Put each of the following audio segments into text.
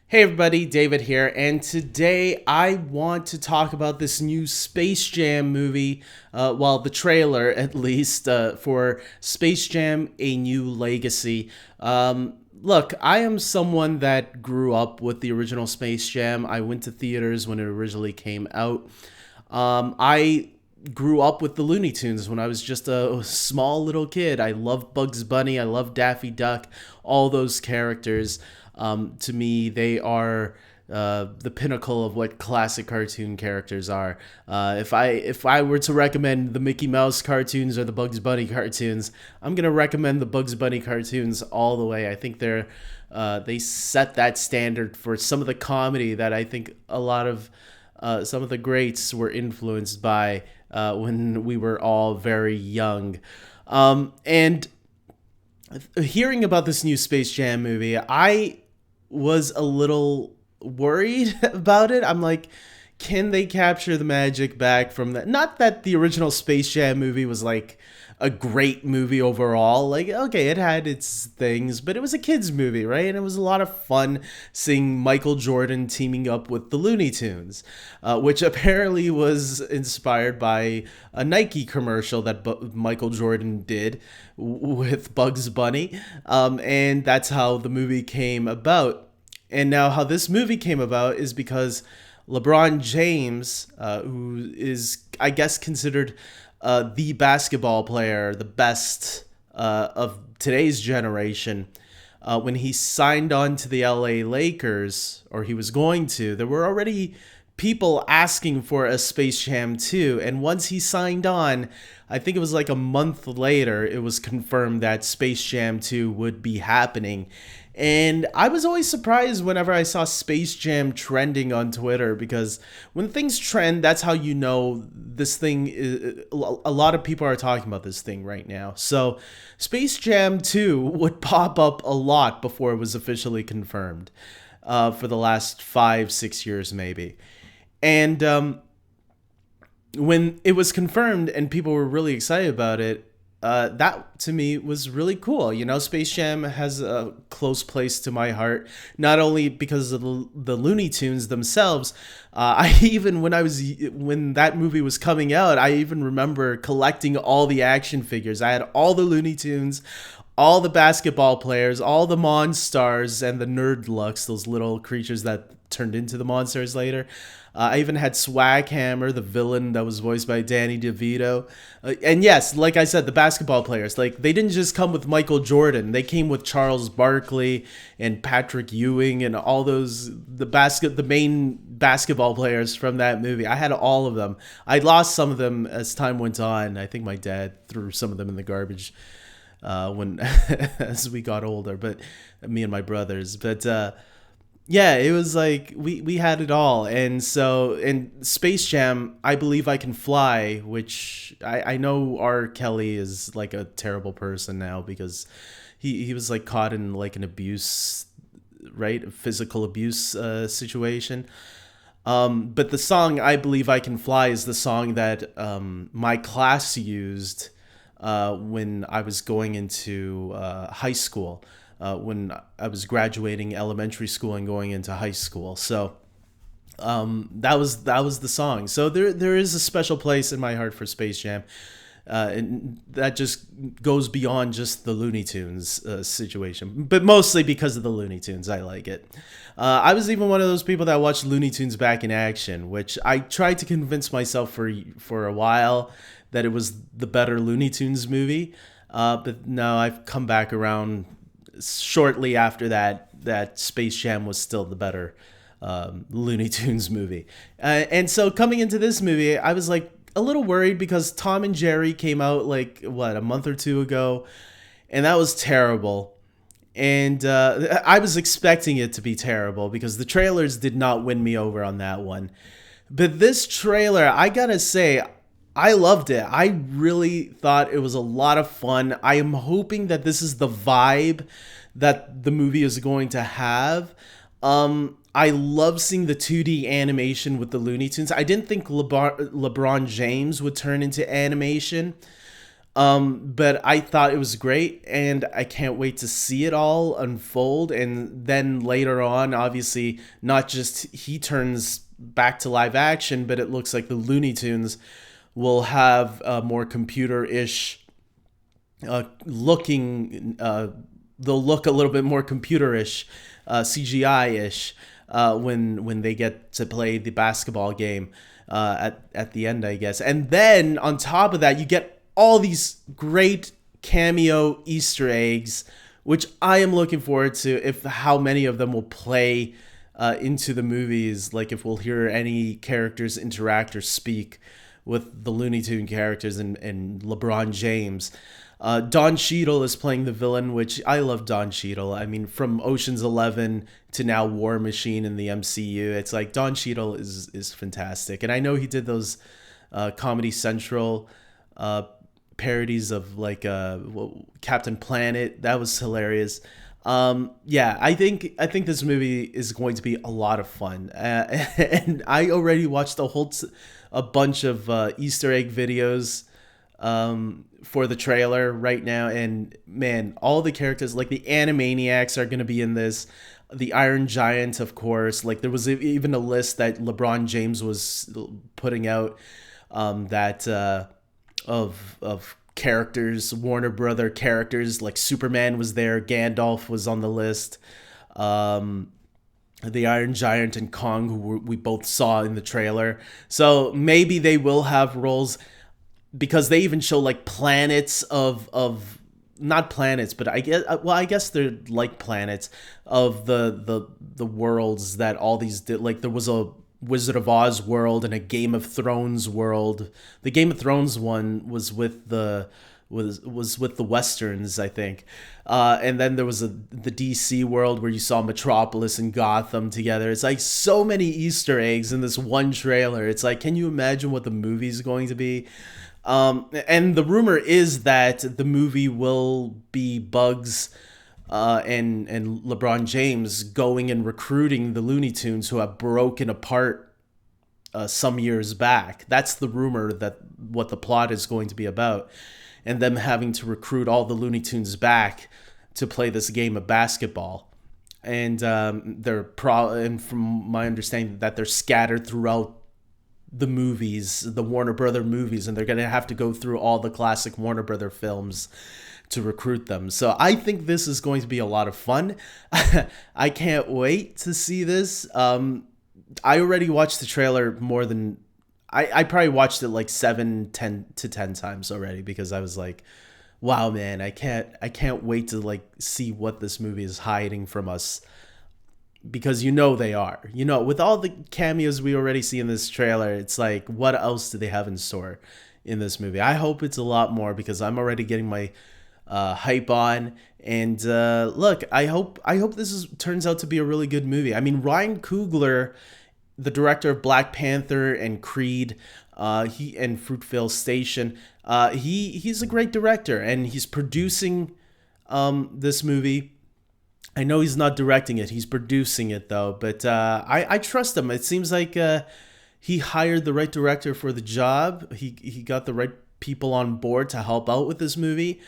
Hey everybody, David here, and today I want to talk about this new Space Jam movie, the trailer at least, for Space Jam: A New Legacy. Look, I am someone that grew up with the original Space Jam. I went to theaters when it originally came out. I grew up with the Looney Tunes when I was just a small little kid. I love Bugs Bunny. I love Daffy Duck. All those characters. To me, they are the pinnacle of what classic cartoon characters are. If I were to recommend the Mickey Mouse cartoons or the Bugs Bunny cartoons, I'm gonna recommend the Bugs Bunny cartoons all the way. I think they set that standard for some of the comedy that I think a lot of some of the greats were influenced by when we were all very young. And hearing about this new Space Jam movie, I was a little worried about it. I'm like, can they capture the magic back from that? Not that the original Space Jam movie was like a great movie overall. Like, okay, it had its things, but it was a kids movie, right? And it was a lot of fun seeing Michael Jordan teaming up with the Looney Tunes, which apparently was inspired by a Nike commercial that Michael Jordan did with Bugs Bunny, and that's how the movie came about. And now, how this movie came about is because LeBron James, who is, I guess, considered the basketball player, the best of today's generation, when he signed on to the LA Lakers, or he was going to, there were already people asking for a Space Jam 2. And once he signed on, I think it was like a month later, it was confirmed that Space Jam 2 would be happening. And I was always surprised whenever I saw Space Jam trending on Twitter, because when things trend, that's how you know this thing is, a lot of people are talking about this thing right now. So Space Jam 2 would pop up a lot before it was officially confirmed, for the last 5, 6 years maybe. And when it was confirmed and people were really excited about it, that to me was really cool. You know, Space Jam has a close place to my heart, not only because of the Looney Tunes themselves. I even when that movie was coming out, I even remember collecting all the action figures. I had all the Looney Tunes, all the basketball players, all the Monstars, and the Nerdlucks, those little creatures that turned into the monsters later. I even had Swag Hammer, the villain that was voiced by Danny DeVito. And yes, like I said, the basketball players, like, they didn't just come with Michael Jordan. They came with Charles Barkley and Patrick Ewing and all those, the main basketball players from that movie. I had all of them. I lost some of them as time went on. I think my dad threw some of them in the garbage when as we got older, but me and my brothers. But yeah, it was like we had it all. And so in Space Jam, I Believe I Can Fly, which I know R. Kelly is like a terrible person now, because he was like caught in like an abuse, right? A physical abuse situation. But the song I Believe I Can Fly is the song that my class used when I was going into high school, when I was graduating elementary school and going into high school. So that was the song. So there is a special place in my heart for Space Jam. And that just goes beyond just the Looney Tunes situation, but mostly because of the Looney Tunes, I like it. I was even one of those people that watched Looney Tunes back in action, which I tried to convince myself for a while that it was the better Looney Tunes movie. But no, I've come back around shortly after that Space Jam was still the better Looney Tunes movie. And so coming into this movie, I was like a little worried because Tom and Jerry came out like, what, a month or two ago, and that was terrible. And I was expecting it to be terrible because the trailers did not win me over on that one. But this trailer, I gotta say, I loved it. I really thought it was a lot of fun. I am hoping that this is the vibe that the movie is going to have. I love seeing the 2D animation with the Looney Tunes. I didn't think LeBron James would turn into animation. But I thought it was great, and I can't wait to see it all unfold. And then later on, obviously, not just he turns back to live action, but it looks like the Looney Tunes will have more computer-ish looking. They'll look a little bit more computer-ish, CGI-ish, when they get to play the basketball game at the end, I guess. And then on top of that, you get all these great cameo Easter eggs, which I am looking forward to. If how many of them will play into the movies, like if we'll hear any characters interact or speak with the Looney Tune characters and LeBron James. Don Cheadle is playing the villain, which I love Don Cheadle. I mean, from Ocean's 11 to now War Machine in the MCU, it's like Don Cheadle is fantastic. And I know he did those Comedy Central parodies of like Captain Planet. That was hilarious. Yeah, I think this movie is going to be a lot of fun. And I already watched a bunch of Easter egg videos for the trailer right now, and man, all the characters, like the Animaniacs, are going to be in this. The Iron Giant, of course. Like there was even a list that LeBron James was putting out that of characters, Warner Brother characters, like Superman was there, Gandalf was on the list, the Iron Giant and Kong, who we both saw in the trailer. So maybe they will have roles, because they even show like planets of not planets, but I guess they're like planets of the worlds that all these like there was a Wizard of Oz world and a Game of Thrones world. The Game of Thrones one was with the Westerns, I think. And then there was the DC world where you saw Metropolis and Gotham together. It's like so many Easter eggs in this one trailer. It's like, can you imagine what the movie's going to be? And the rumor is that the movie will be Bugs and LeBron James going and recruiting the Looney Tunes who have broken apart some years back. That's the rumor, that what the plot is going to be about, and them having to recruit all the Looney Tunes back to play this game of basketball. And and from my understanding, that they're scattered throughout the movies, the Warner Brother movies, and they're going to have to go through all the classic Warner Brother films to recruit them. So I think this is going to be a lot of fun. I can't wait to see this. I already watched the trailer more than I probably watched it like 10 to 10 times already, because I was like, wow, man, I can't wait to like see what this movie is hiding from us. Because they are. With all the cameos we already see in this trailer, it's like, what else do they have in store in this movie? I hope it's a lot more, because I'm already getting my hype on. And look, I hope this turns out to be a really good movie. I mean, Ryan Coogler, the director of Black Panther and Creed, and Fruitvale Station, he's a great director, and he's producing this movie. I know he's not directing it; he's producing it though. But I trust him. It seems like he hired the right director for the job. He got the right people on board to help out with this movie.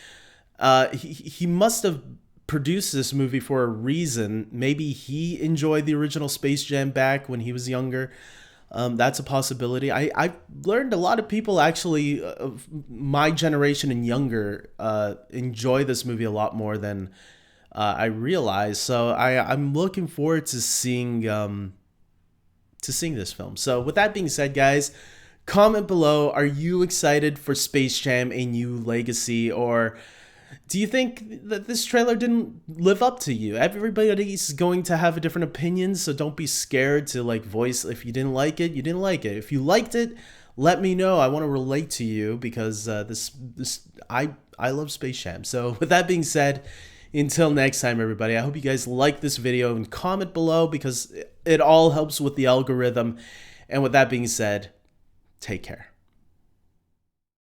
He must have produced this movie for a reason. Maybe he enjoyed the original Space Jam back when he was younger. That's a possibility. I've learned a lot of people, actually, of my generation and younger, enjoy this movie a lot more than I realized. So I'm looking forward to seeing this film. So with that being said, guys, comment below. Are you excited for Space Jam: A New Legacy, or do you think that this trailer didn't live up to you? Everybody's going to have a different opinion, so don't be scared to like voice. If you didn't like it, you didn't like it. If you liked it, let me know. I want to relate to you, because I love Space Jam. So with that being said, until next time, everybody, I hope you guys like this video, and comment below, because it all helps with the algorithm. And with that being said, take care.